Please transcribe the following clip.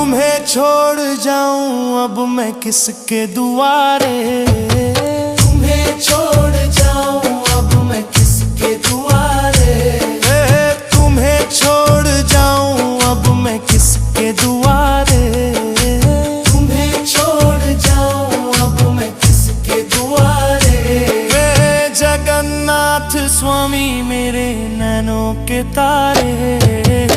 तुम्हें छोड़ जाऊं अब मैं किसके दुआरे, तुम्हें छोड़ जाऊं अब मैं किसके दुआरे, तुम्हें छोड़ जाऊं अब मैं किसके दुआरे, तुम्हें छोड़ जाऊं अब मैं किसके दुआरे। वे जगन्नाथ स्वामी मेरे नैनों के तारे।